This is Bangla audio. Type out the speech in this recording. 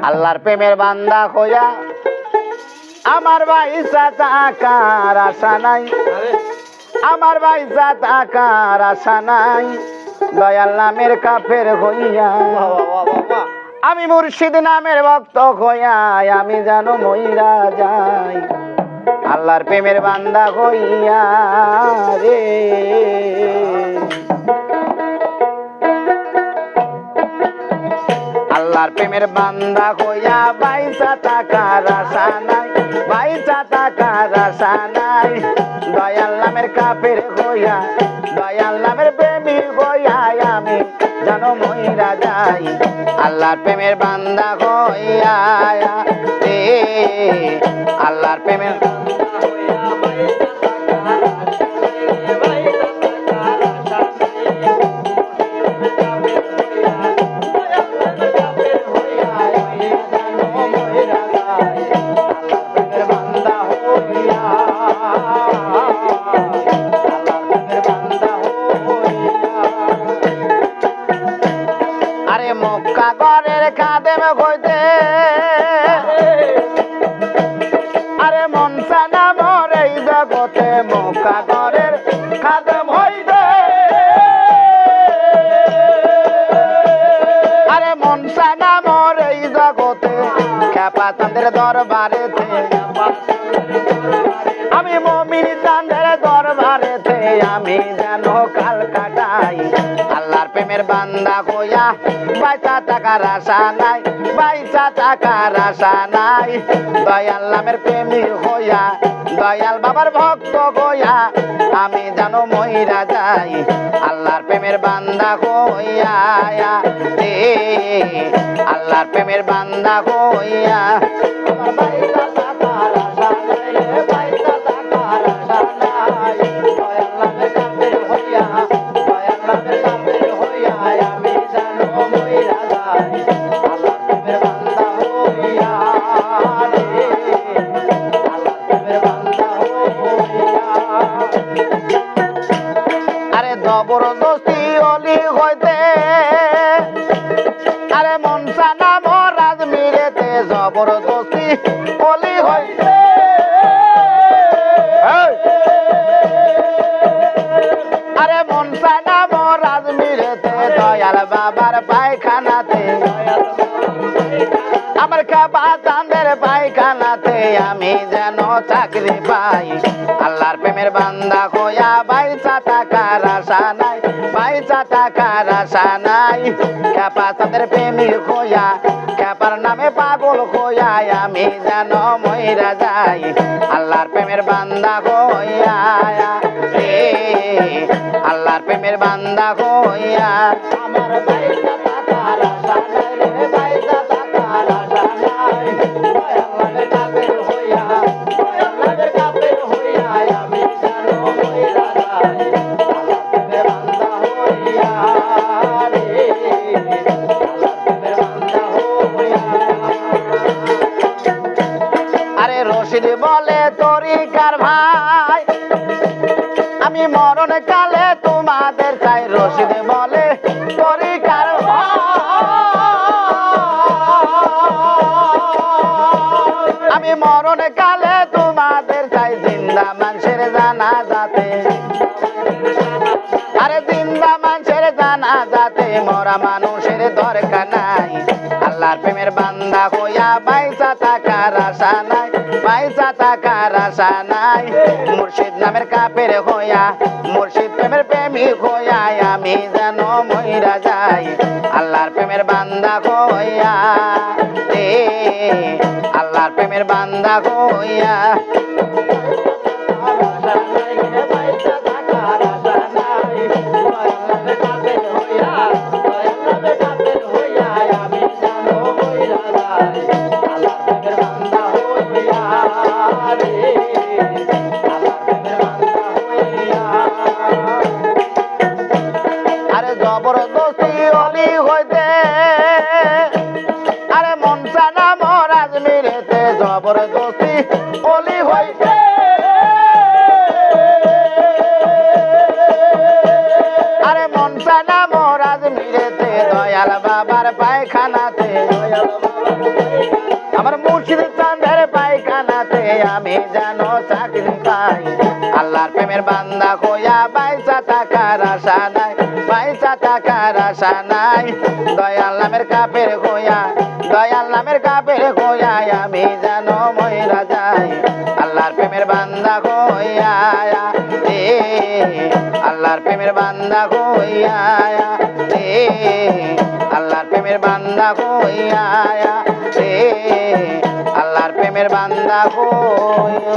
আল্লাহর প্রেমের বান্দা হইয়া আমার পয়সা টাকার আশা নাই, আমার পয়সা টাকার আশা নাই, দয়াল নামের কাফের হইয়া আমি মুর্শিদ নামের ভক্ত হইয়া আমি যেন মইরা যাই। আল্লাহর প্রেমের বান্দা হইয়া রে, আল্লাহর প্রেমের বান্দা হইয়া পয়সা টাকার আশা নাই, পয়সা টাকার আশা নাই, দয়াল নামের কাফের হইয়া দয়াল নামের প্রেমিক হইয়া আমি যেন মইরা যাই। আল্লাহর প্রেমের বান্দা হইয়া রে, আল্লাহর প্রেমের মক্কা ঘরের খাদেম হইতে আরে মনসা নামর এই জগতে মক্কা ঘরের খাদেম হইতে আরে মনসা নামর এই জগতে খেপা চাঁদের দরবারেতে আমি মমিন চাঁদের দরবারেতে আমি যেন কাল কাটাই। আল্লাহর প্রেমের বান্দা হইয়া পয়সা টাকার আশা নাই, পয়সা টাকার আশা নাই, দয়াল নামের প্রেমিক হইয়া দয়াল বাবার ভক্ত হইয়া আমি যেন মইরা যাই। আল্লাহর প্রেমের বান্দা হইয়া রে, আল্লাহর প্রেমের বান্দা হইয়া আমার পয়সা টাকার আশা নাই, পয়সা টাকার আশা নাই, দয়াল নামের কাফের হইয়া দয়াল নামের কাফের হইয়া আমি যেন মইরা যাই। আল্লাহর প্রেমের বান্দা হইয়া রে, আল্লাহর প্রেমের বান্দা হইয়া আরে জবরদস্তি অলি হইতে আরে মনসা নাম রাজমিরেতে জবরদস্তি অলি হইতে আরে মনসা নাম রাজমিরেতে দয়াল বাবার পায়খানাতে আমার কাবা চাঁদের পায়খানাতে আমি যেন চাকরি পাই। আল্লাহর প্রেমের বান্দা হইয়া পয়সা টাকার আশা নাই, পয়সা টাকার আশা নাই, কাবা চাঁদের প্রেমিক হইয়া কাবার নামে পাগল হইয়া আমি যেন মইরা যাই। আল্লাহর প্রেমের বান্দা হইয়া রে, আল্লাহর প্রেমের বান্দা হইয়া আমার পয়সা টাকার আশা নাই রে, পয়সা টাকার আশা নাই, দয়াল নামের কাফের হইয়া দয়াল নামের কাফের হইয়া আমি যেন মইরা যাই। আল্লাহর প্রেমের বান্দা হইয়া রে, আল্লাহর প্রেমের বান্দা হইয়া আরে রশিদ বলে তরিকার ভাই আমি মরণ কালে তোমাদের চাই, রশিদ বলে তরিকার আমি মরণ কালে তোমাদের চাই, জিন্দা মানুষের জানা যাতে আরে জিন্দা মানুষের জানা যাতে মরা মানুষের দরকার নাই। আল্লাহর প্রেমের বান্দা হইয়া পয়সা টাকার আশা নাই, পয়সা টাকার আশা নাই, মুর্শিদ নামের কাফের হইয়া মুর্শিদ প্রেমের প্রেমিক হইয়া আমি যেন মইরা যাই। আল্লাহর প্রেমের বান্দা হইয়া রে, আল্লাহর প্রেমের বান্দা হইয়া আরে জবরদস্তি অলি হইতে আরে মনসা নাম রাজমিরেতে জবরদস্তি অলি হইতে আরে মনসা নাম রাজমিরেতে দয়াল বাবার পায়খানাতে মুর্শিদ চাঁদের পায়খানাতে আমি যেন চাকরি পাই আল্লাহর প্রেমের বান্দা হইয়া বাইচা থাকার আশা নাই বাইচা থাকার আশা নাই দয়াল নামের কাফের হইয়া দয়াল নামের কাফের হইয়া আমি যেন মইরা যাই আল্লাহর প্রেমের বান্দা হইয়া রে আল্লাহর প্রেমের বান্দা হইয়া রে আল্লাহর প্রেমের বান্দা হইয়া রে আল্লাহর প্রেমের বান্দা হইয়া